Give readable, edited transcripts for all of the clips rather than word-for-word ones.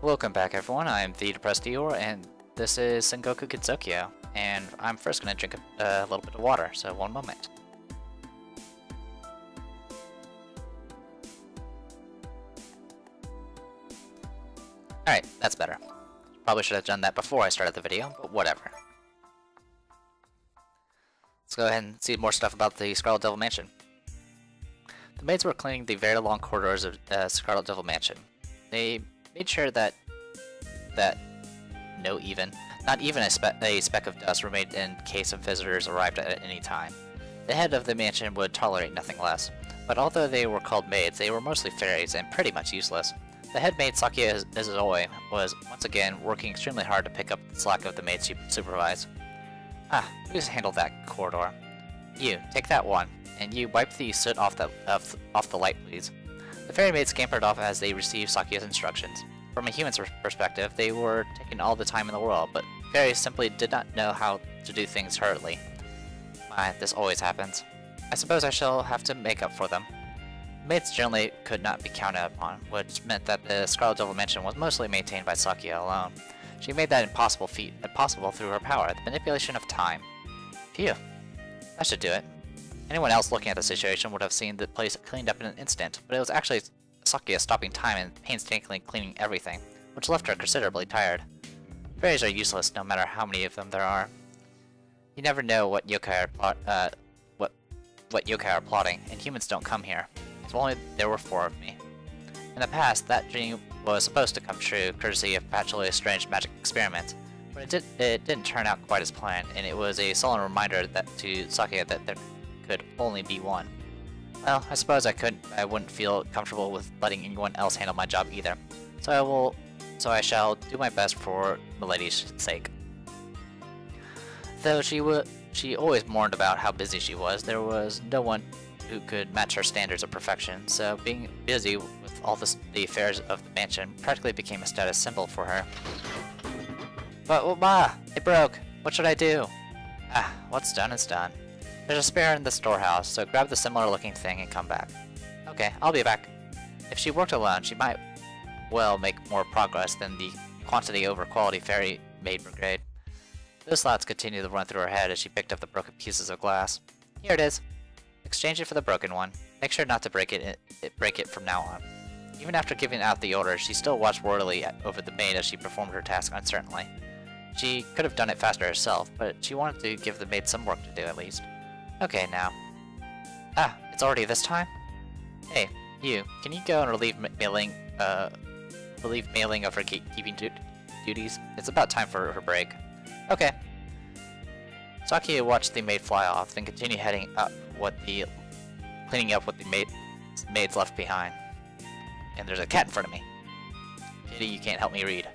Welcome back everyone, I am the Depressed Eeyore, and this is Sengoku Gensokyo, and I'm first going to drink a little bit of water, so one moment. Alright, that's better. Probably should have done that before I started the video, but whatever. Let's go ahead and see more stuff about the Scarlet Devil Mansion. The maids were cleaning the very long corridors of Scarlet Devil Mansion. They made sure that not even a speck of dust remained in case of visitors arrived at any time. The head of the mansion would tolerate nothing less, but although they were called maids, they were mostly fairies and pretty much useless. The head maid Sakia Izoi was once again working extremely hard to pick up the slack of the maids she supervised. Who's handled that corridor? You, take that one, and you wipe the soot off the light, please. The fairy maids scampered off as they received Sakia's instructions. From a human's perspective, they were taking all the time in the world, but fairies simply did not know how to do things hurriedly. This always happens. I suppose I shall have to make up for them. Maids generally could not be counted upon, which meant that the Scarlet Devil Mansion was mostly maintained by Sakia alone. She made that impossible feat possible through her power, the manipulation of time. Phew. That should do it. Anyone else looking at the situation would have seen the place cleaned up in an instant, but it was actually Sakia stopping time and painstakingly cleaning everything, which left her considerably tired. Fairies are useless no matter how many of them there are. You never know what yokai are plotting, and humans don't come here. If only there were 4 of me. In the past, that dream was supposed to come true, courtesy of Patchoul's strange magic experiment, but it didn't turn out quite as planned, and it was a solemn reminder to Sakia that there could only be one. Well, I suppose I wouldn't feel comfortable with letting anyone else handle my job either, so I shall do my best for Milady's sake. Though she always mourned about how busy she was, there was no one who could match her standards of perfection, so being busy with all the affairs of the mansion practically became a status symbol for her. But, Ma! It broke! What should I do? What's done is done. There's a spare in the storehouse, so grab the similar looking thing and come back. Okay, I'll be back. If she worked alone, she might well make more progress than the quantity over quality fairy maid brigade. Those thoughts continued to run through her head as she picked up the broken pieces of glass. Here it is. Exchange it for the broken one. Make sure not to break it from now on. Even after giving out the order, she still watched wordily over the maid as she performed her task uncertainly. She could have done it faster herself, but she wanted to give the maid some work to do at least. Okay, now. It's already this time? Hey, you, can you go and relieve mailing of her keeping duties? It's about time for her break. Okay. Sakia watched the maid fly off, then continued heading up cleaning up what the maids left behind. And there's a cat in front of me. Pity you can't help me read.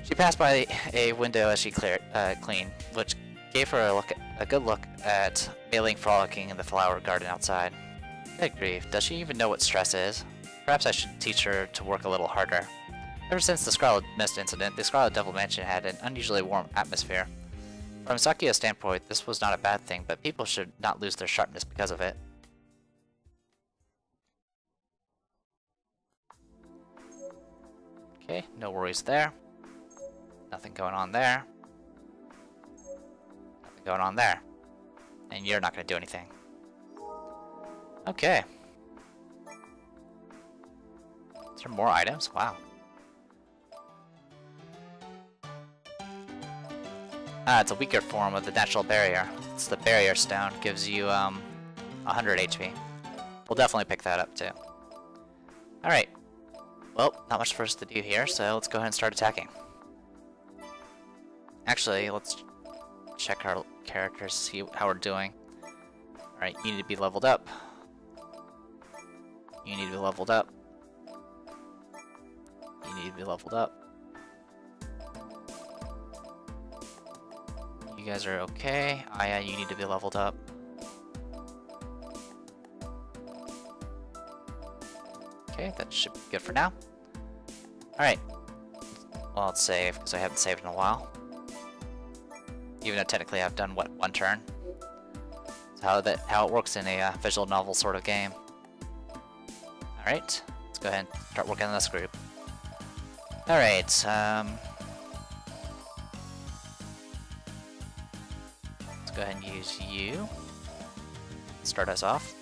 She passed by a window as she cleaned, which gave her a good look at Mailing frolicking in the flower garden outside. Good grief, does she even know what stress is? Perhaps I should teach her to work a little harder. Ever since the Scarlet Mist incident, the Scarlet Devil Mansion had an unusually warm atmosphere. From Sakia's standpoint, this was not a bad thing, but people should not lose their sharpness because of it. Okay, no worries there. Nothing going on there. Nothing going on there. And you're not going to do anything. Okay. Is there more items? Wow. It's a weaker form of the natural barrier. It's the barrier stone. Gives you 100 HP. We'll definitely pick that up too. Alright. Well, not much for us to do here, so let's go ahead and start attacking. Actually, let's check our characters, see how we're doing. Alright, you need to be leveled up. You need to be leveled up. You need to be leveled up. You guys are okay. Aya, you need to be leveled up. Okay, that should be good for now. Alright. Well, let's save, because I haven't saved in a while. Even though technically I've done, what, 1 turn? That's how it works in a visual novel sort of game. Alright, let's go ahead and start working on this group. Alright, let's go ahead and use you. Start us off.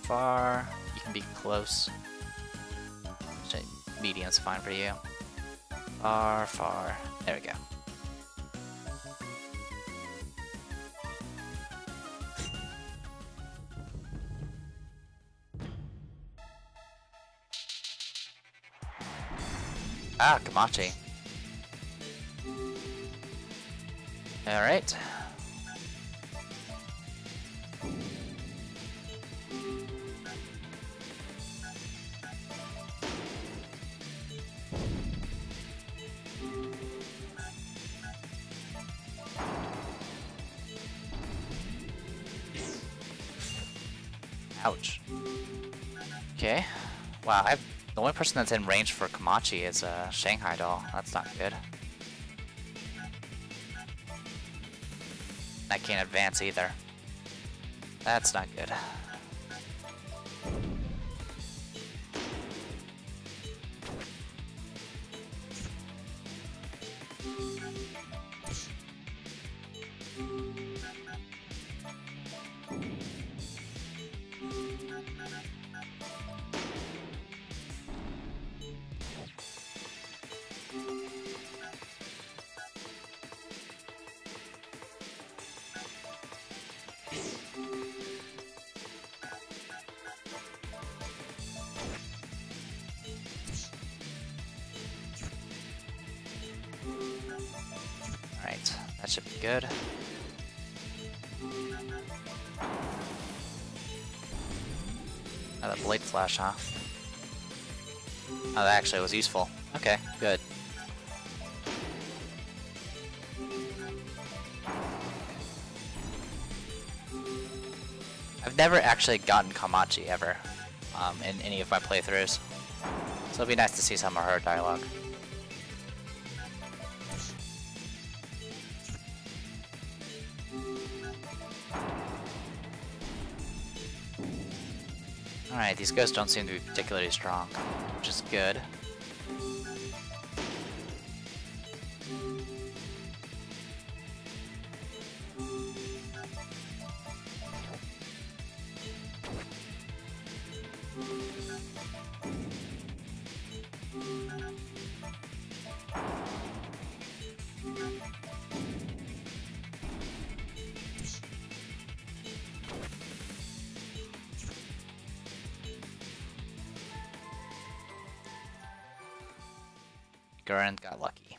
Far, you can be close. Actually, medium's fine for you. Far, far. There we go. Ah, Kamachi. Alright. Ouch. Okay. Wow, the only person that's in range for Kamachi is a Shanghai doll. That's not good. I can't advance either. That's not good. Alright, that should be good. Oh, that blade flash, huh? Oh, that actually was useful. Okay, good. I've never actually gotten Kamachi ever in any of my playthroughs, so it'll be nice to see some of her dialogue. Alright, these ghosts don't seem to be particularly strong, which is good. Gurren got lucky.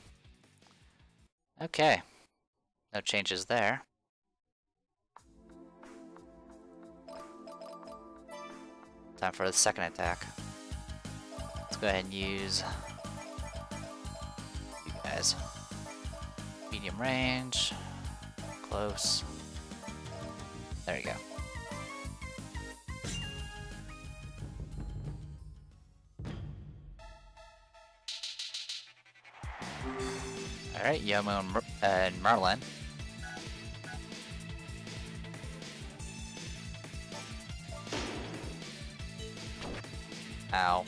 Okay. No changes there. Time for the second attack. Let's go ahead and use you guys. Medium range. Close. There you go. Alright, Yomo and Merlin. Ow.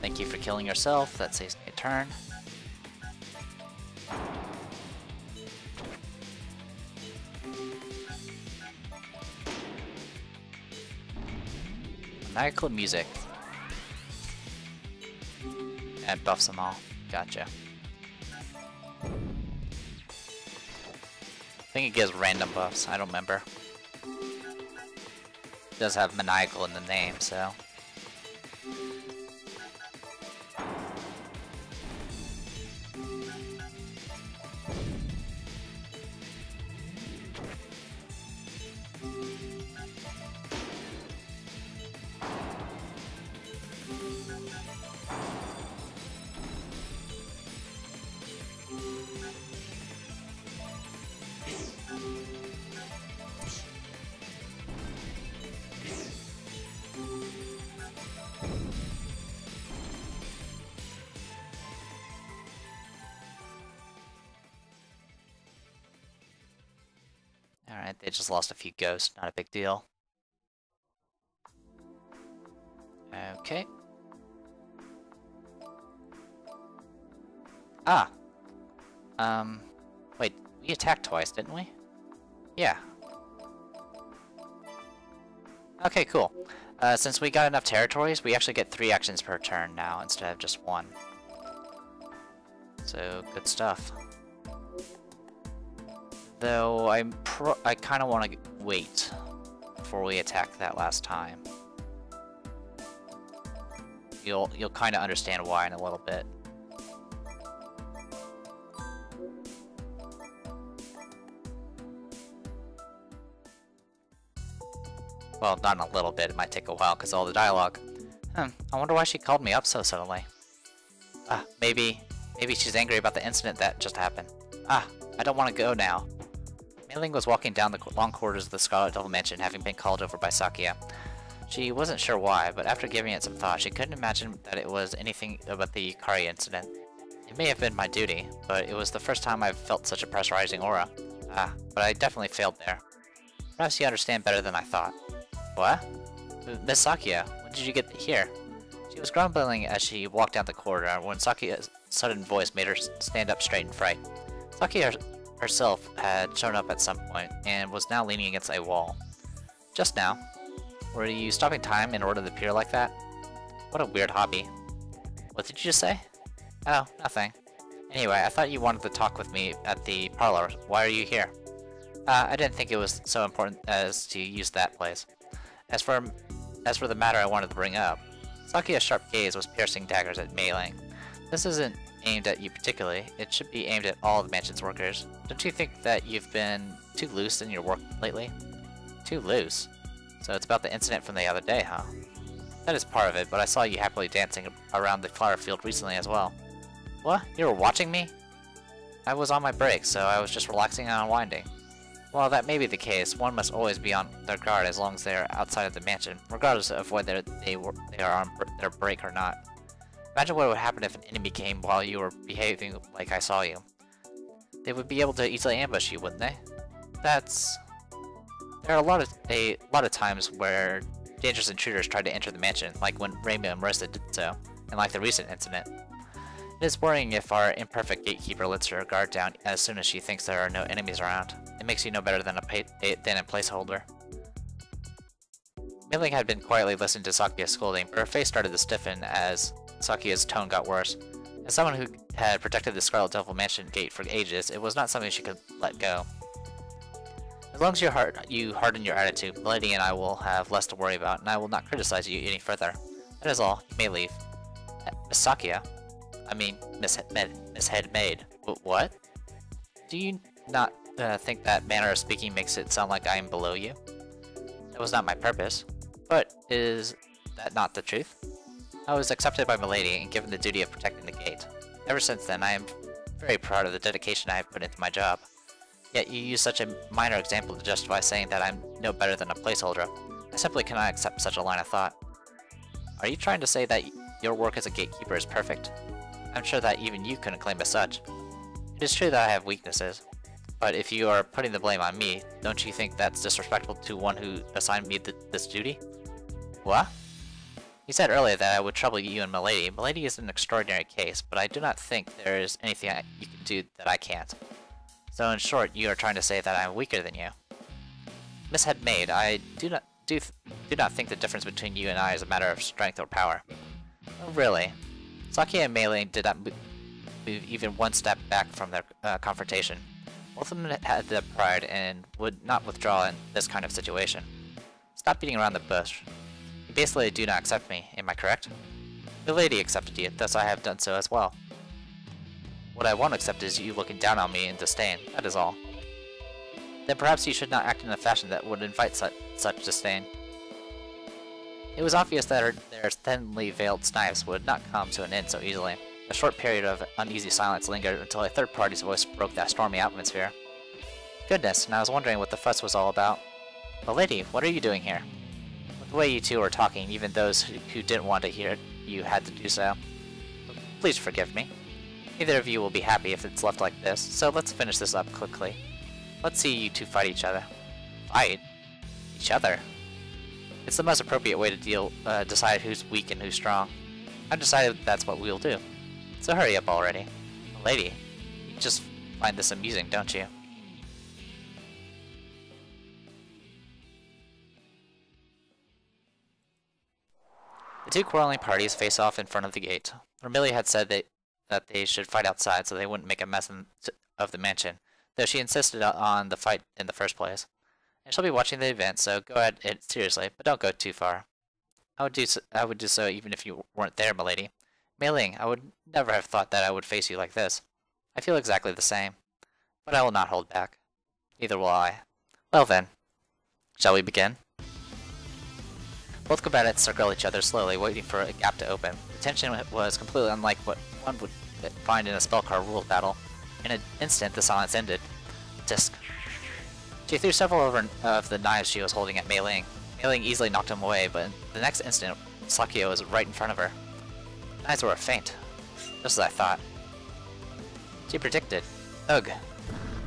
Thank you for killing yourself. That saves me a turn. Maniacal music. And buffs them all. Gotcha. I think it gives random buffs. I don't remember. It does have maniacal in the name, so. they just lost a few ghosts, not a big deal. Okay. Ah! Wait, we attacked twice, didn't we? Yeah. Okay, cool. Since we got enough territories, we actually get 3 actions per turn now, instead of just 1. So, good stuff. Though, I kinda wanna wait before we attack that last time. You'll kinda understand why in a little bit. Well, not in a little bit, it might take a while because all the dialogue. I wonder why she called me up so suddenly. Maybe she's angry about the incident that just happened. I don't want to go now. Mei-ling was walking down the long corridors of the Scarlet Devil Mansion, having been called over by Sakuya. She wasn't sure why, but after giving it some thought, she couldn't imagine that it was anything about the Yukari incident. It may have been my duty, but it was the first time I've felt such a pressurizing aura. But I definitely failed there. Perhaps you understand better than I thought. What? Miss Sakuya, when did you get here? She was grumbling as she walked down the corridor when Sakuya's sudden voice made her stand up straight in fright. Sakuya herself had shown up at some point and was now leaning against a wall. Just now. Were you stopping time in order to appear like that? What a weird hobby. What did you just say? Oh, nothing. Anyway, I thought you wanted to talk with me at the parlor. Why are you here? I didn't think it was so important as to use that place. As for the matter I wanted to bring up, Sakuya's sharp gaze was piercing daggers at Mei-ling. This isn't aimed at you particularly, it should be aimed at all the mansion's workers. Don't you think that you've been too loose in your work lately? Too loose? So it's about the incident from the other day, huh? That is part of it, but I saw you happily dancing around the flower field recently as well. What? You were watching me? I was on my break, so I was just relaxing and unwinding. While that may be the case, one must always be on their guard as long as they are outside of the mansion, regardless of whether they are on their break or not. Imagine what would happen if an enemy came while you were behaving like I saw you. They would be able to easily ambush you, wouldn't they? There are a lot of times where dangerous intruders tried to enter the mansion, like when Rainbow and Marissa did so, and like the recent incident. It is worrying if our imperfect gatekeeper lets her guard down as soon as she thinks there are no enemies around. It makes you no better than a placeholder. Mei-ling had been quietly listening to Sakuya's scolding, but her face started to stiffen as Sakuya's tone got worse. As someone who had protected the Scarlet Devil Mansion gate for ages, it was not something she could let go. As long as you harden your attitude, Milady and I will have less to worry about, and I will not criticize you any further. That is all. You may leave. Miss Sakuya? I mean, Miss Head Maid. What? Do you not think that manner of speaking makes it sound like I am below you? That was not my purpose. But is that not the truth? I was accepted by Milady and given the duty of protecting the gate. Ever since then, I am very proud of the dedication I have put into my job. Yet you use such a minor example to justify saying that I'm no better than a placeholder. I simply cannot accept such a line of thought. Are you trying to say that your work as a gatekeeper is perfect? I'm sure that even you couldn't claim as such. It is true that I have weaknesses, but if you are putting the blame on me, don't you think that's disrespectful to one who assigned me this duty? What? You said earlier that I would trouble you and Milady. Milady is an extraordinary case, but I do not think there is anything you can do that I can't. So in short, you are trying to say that I am weaker than you. Miss Head Maid, I do not think the difference between you and I is a matter of strength or power. Oh, really? Sakuya and Mei-ling did not move even one step back from their confrontation. Both of them had the pride and would not withdraw in this kind of situation. Stop beating around the bush. You basically do not accept me, am I correct? The lady accepted you, thus I have done so as well. What I won't accept is you looking down on me in disdain, that is all. Then perhaps you should not act in a fashion that would invite such disdain. It was obvious that their thinly veiled snipes would not come to an end so easily. A short period of uneasy silence lingered until a third party's voice broke that stormy atmosphere. Goodness, and I was wondering what the fuss was all about. Milady, what are you doing here? With the way you two were talking, even those who didn't want to hear it, you had to do so. Please forgive me. Neither of you will be happy if it's left like this, so let's finish this up quickly. Let's see you two fight each other. Fight? Each other? It's the most appropriate way to decide who's weak and who's strong. I've decided that's what we'll do. So hurry up already. Lady, you just find this amusing, don't you? The two quarreling parties face off in front of the gate. Vermilly had said that they should fight outside so they wouldn't make a mess of the mansion, though she insisted on the fight in the first place. And she'll be watching the event, so go at it seriously, but don't go too far. I would do so even if you weren't there, milady. Mei Ling, I would never have thought that I would face you like this. I feel exactly the same, but I will not hold back. Neither will I. Well then, shall we begin? Both combatants circle each other slowly, waiting for a gap to open. The tension was completely unlike what one would find in a spellcard rule battle. In an instant, the silence ended. Disc. She threw several of the knives she was holding at Mei Ling. Mei Ling easily knocked him away, but in the next instant, Sakio was right in front of her. The knives were a feint, just as I thought. She predicted. Ugh.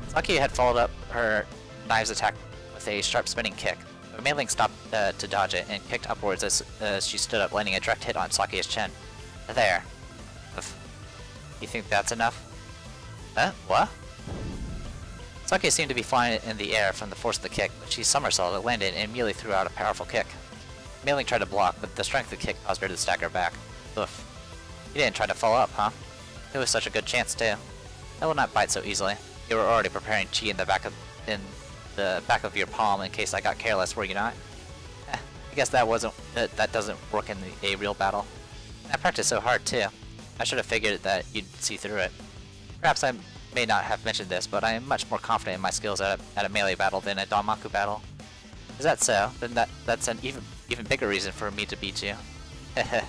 Sakio had followed up her knives attack with a sharp spinning kick. But Mei Ling stopped to dodge it and kicked upwards as she stood up, landing a direct hit on Sakio's chin. There. You think that's enough? Huh? What? Sakio seemed to be flying in the air from the force of the kick, but she somersaulted, landed, and immediately threw out a powerful kick. Mei Ling tried to block, but the strength of the kick caused her to stagger back. Oof. You didn't try to follow up, huh? It was such a good chance, too. I will not bite so easily. You were already preparing chi in the back of your palm in case I got careless, were you not? I guess that doesn't work in a real battle. I practiced so hard, too. I should have figured that you'd see through it. Perhaps I may not have mentioned this, but I am much more confident in my skills at a melee battle than a Danmaku battle. Is that so? Then that's an even bigger reason for me to beat you. Heh.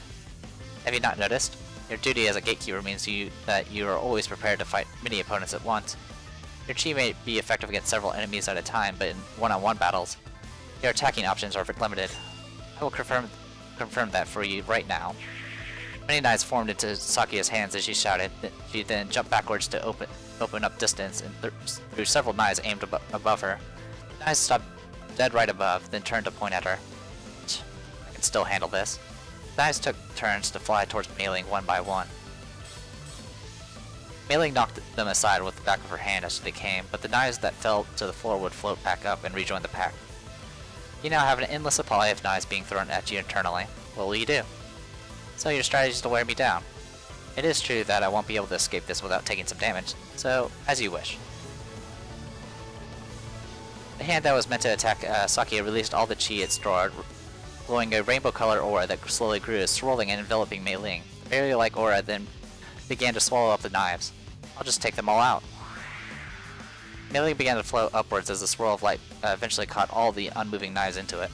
Have you not noticed? Your duty as a gatekeeper means that you are always prepared to fight many opponents at once. Your chi may be effective against several enemies at a time, but in one-on-one battles, your attacking options are limited. I will confirm that for you right now. Many knives formed into Sakio's hands as she shouted. She then jumped backwards to open up distance and threw several knives aimed above her. The knives stopped dead right above, then turned to point at her. I can still handle this. The knives took turns to fly towards Mei Ling one by one. Mei Ling knocked them aside with the back of her hand as they came, but the knives that fell to the floor would float back up and rejoin the pack. You now have an endless supply of knives being thrown at you internally. What will you do? So your strategy is to wear me down. It is true that I won't be able to escape this without taking some damage, so as you wish. The hand that was meant to attack Sakio released all the chi it stored, glowing a rainbow-colored aura that slowly grew, swirling and enveloping Mei Ling. The barrier-like aura then began to swallow up the knives. I'll just take them all out. Mei Ling began to float upwards as the swirl of light eventually caught all the unmoving knives into it.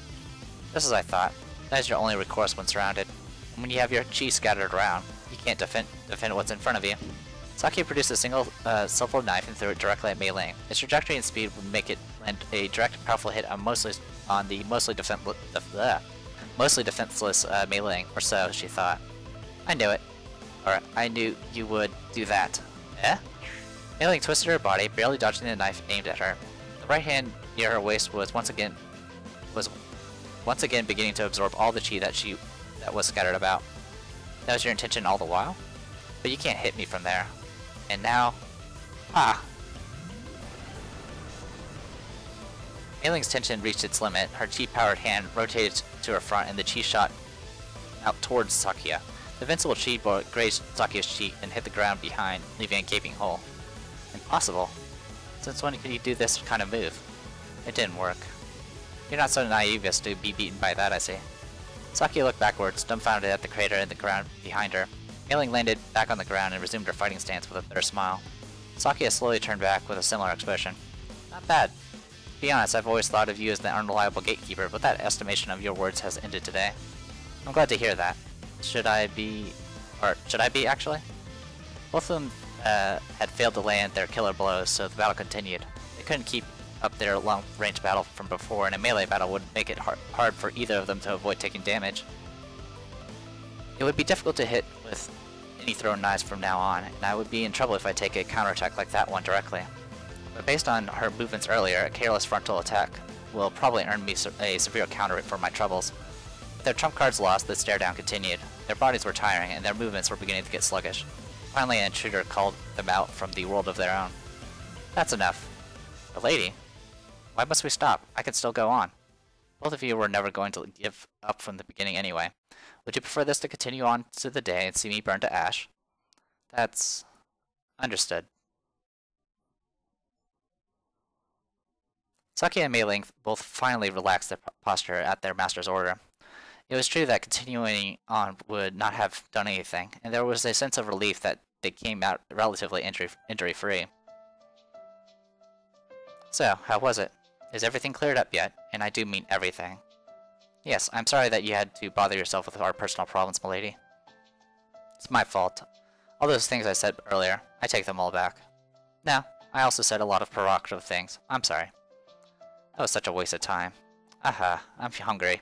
Just as I thought, that is your only recourse when surrounded. And when you have your chi scattered around, you can't defend what's in front of you. Sakio produced a single silver knife and threw it directly at Mei Ling. Its trajectory and speed would make it land a direct, powerful hit on the mostly defenseless Mei Ling, or so she thought. I knew it. Or I knew you would do that. Eh? Mei Ling twisted her body, barely dodging the knife aimed at her. The right hand near her waist was once again beginning to absorb all the chi that was scattered about. That was your intention all the while? But you can't hit me from there. And now... Ah! Mei Ling's tension reached its limit. Her chi-powered hand rotated to her front and the chi shot out towards Sakio. The invincible chi grazed Sakio's cheek and hit the ground behind, leaving a gaping hole. Impossible. Since when could you do this kind of move? It didn't work. You're not so naive as to be beaten by that, I see. Sakio looked backwards, dumbfounded at the crater in the ground behind her. Mei Ling landed back on the ground and resumed her fighting stance with a bitter smile. Sakio slowly turned back with a similar expression. Not bad. To be honest, I've always thought of you as the unreliable gatekeeper, but that estimation of your words has ended today. I'm glad to hear that. Should I be, actually? Both of them had failed to land their killer blows, so the battle continued. They couldn't keep up their long-range battle from before, and a melee battle would make it hard for either of them to avoid taking damage. It would be difficult to hit with any thrown knives from now on, and I would be in trouble if I take a counterattack like that one directly. But based on her movements earlier, a careless frontal attack will probably earn me a severe counter for my troubles. With their trump cards lost, the stare-down continued. Their bodies were tiring, and their movements were beginning to get sluggish. Finally, an intruder called them out from the world of their own. That's enough. The lady? Why must we stop? I can still go on. Both of you were never going to give up from the beginning anyway. Would you prefer this to continue on to the day and see me burn to ash? That's... understood. Saki and Mei Ling both finally relaxed their posture at their master's order. It was true that continuing on would not have done anything, and there was a sense of relief that they came out relatively injury-free. So, how was it? Is everything cleared up yet? And I do mean everything. Yes, I'm sorry that you had to bother yourself with our personal problems, milady. It's my fault. All those things I said earlier, I take them all back. No, I also said a lot of provocative things. I'm sorry. That was such a waste of time. Aha, I'm hungry.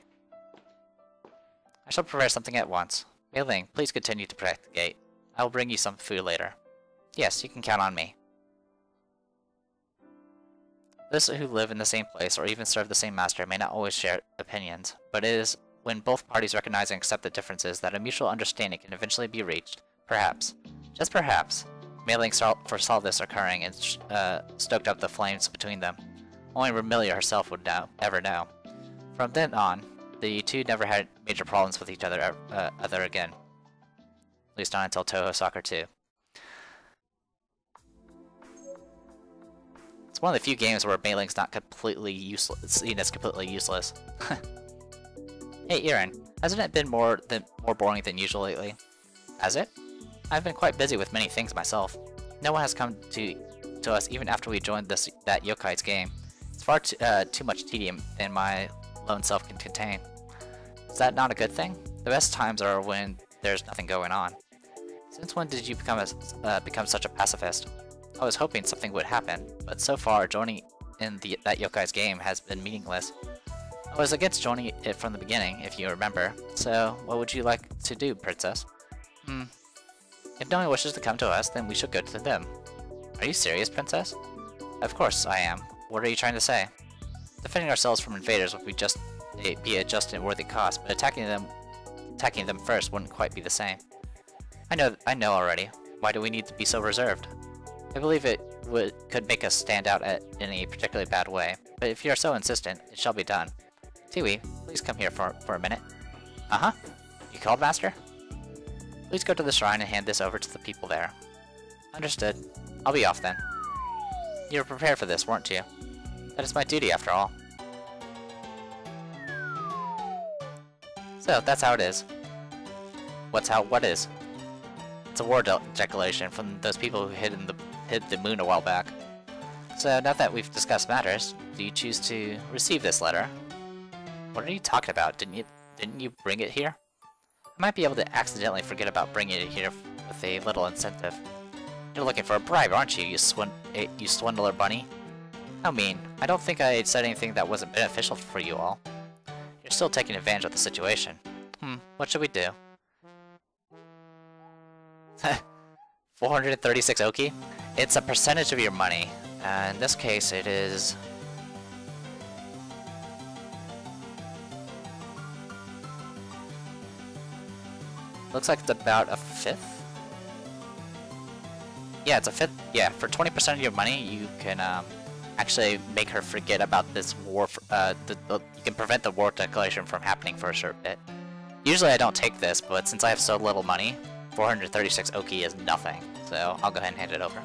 I shall prepare something at once. Mei Ling, please continue to protect the gate. I will bring you some food later. Yes, you can count on me. Those who live in the same place or even serve the same master may not always share opinions, but it is when both parties recognize and accept the differences that a mutual understanding can eventually be reached. Perhaps, just perhaps, Mei Ling foresaw this occurring and stoked up the flames between them. Only Remilia herself would ever know. From then on, the two never had major problems with each other again. At least not until Touhou Soccer 2. It's one of the few games where Mei Ling's not completely useless, seen as completely useless. Hey, Irin, hasn't it been more boring than usual lately? Has it? I've been quite busy with many things myself. No one has come to us even after we joined that yokai's game. It's far too much tedium than my lone self can contain. Is that not a good thing? The best times are when there's nothing going on. Since when did you become such a pacifist? I was hoping something would happen, but so far joining in that yokai's game has been meaningless. I was against joining it from the beginning, if you remember, so what would you like to do, Princess? If no one wishes to come to us, then we should go to them. Are you serious, Princess? Of course I am. What are you trying to say? Defending ourselves from invaders would be a just and worthy cost, but attacking them first wouldn't quite be the same. I know already. Why do we need to be so reserved? I believe it could make us stand out in a particularly bad way, but if you are so insistent, it shall be done. Tiwi, please come here for a minute. Uh-huh. You called, Master? Please go to the shrine and hand this over to the people there. Understood. I'll be off then. You were prepared for this, weren't you? That is my duty, after all. So, that's how it is. What is? It's a war declaration from those people who hid the moon a while back. So, now that we've discussed matters, do you choose to receive this letter? What are you talking about? Didn't you bring it here? I might be able to accidentally forget about bringing it here with a little incentive. You're looking for a bribe, aren't you, you swindler bunny? How mean. I don't think I said anything that wasn't beneficial for you all. You're still taking advantage of the situation. What should we do? 436 Oki? It's a percentage of your money. In this case, it is... Looks like it's about a fifth? Yeah, it's a fifth. Yeah, for 20% of your money, you can actually make her forget about this war. You can prevent the war declaration from happening for a short bit. Usually I don't take this, but since I have so little money, 436 Oki is nothing. So I'll go ahead and hand it over.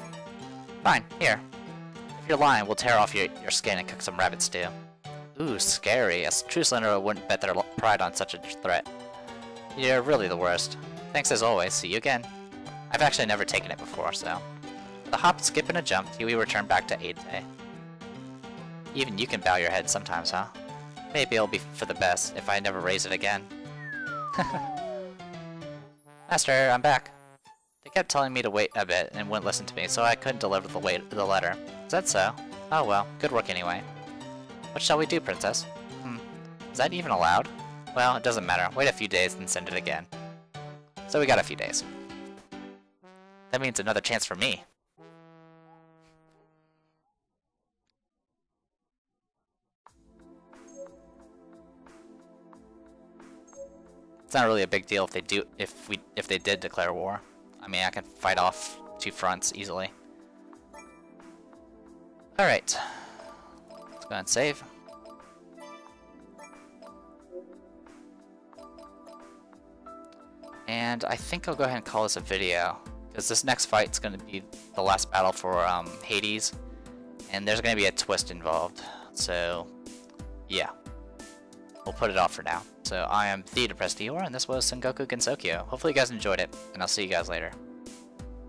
Fine, here. If you're lying, we'll tear off your skin and cook some rabbit stew. Ooh, scary. A true slanderer wouldn't bet their pride on such a threat. You're really the worst. Thanks as always, see you again. I've actually never taken it before, so... With a hop, skip, and a jump, we return back to Eintei. Even you can bow your head sometimes, huh? Maybe it'll be for the best if I never raise it again. Master, I'm back. They kept telling me to wait a bit and wouldn't listen to me, so I couldn't deliver the letter. Is that so? Oh well, good work anyway. What shall we do, Princess? Is that even allowed? Well, it doesn't matter. Wait a few days and send it again. So we got a few days. That means another chance for me. It's not really a big deal if they did declare war. I mean, I can fight off 2 fronts easily. Alright. Let's go ahead and save. And I think I'll go ahead and call this a video, because this next fight is going to be the last battle for Hades, and there's going to be a twist involved. So, yeah. We'll put it off for now. So I am the Depressed Eeyore, and this was Sengoku Gensokyo. Hopefully you guys enjoyed it, and I'll see you guys later.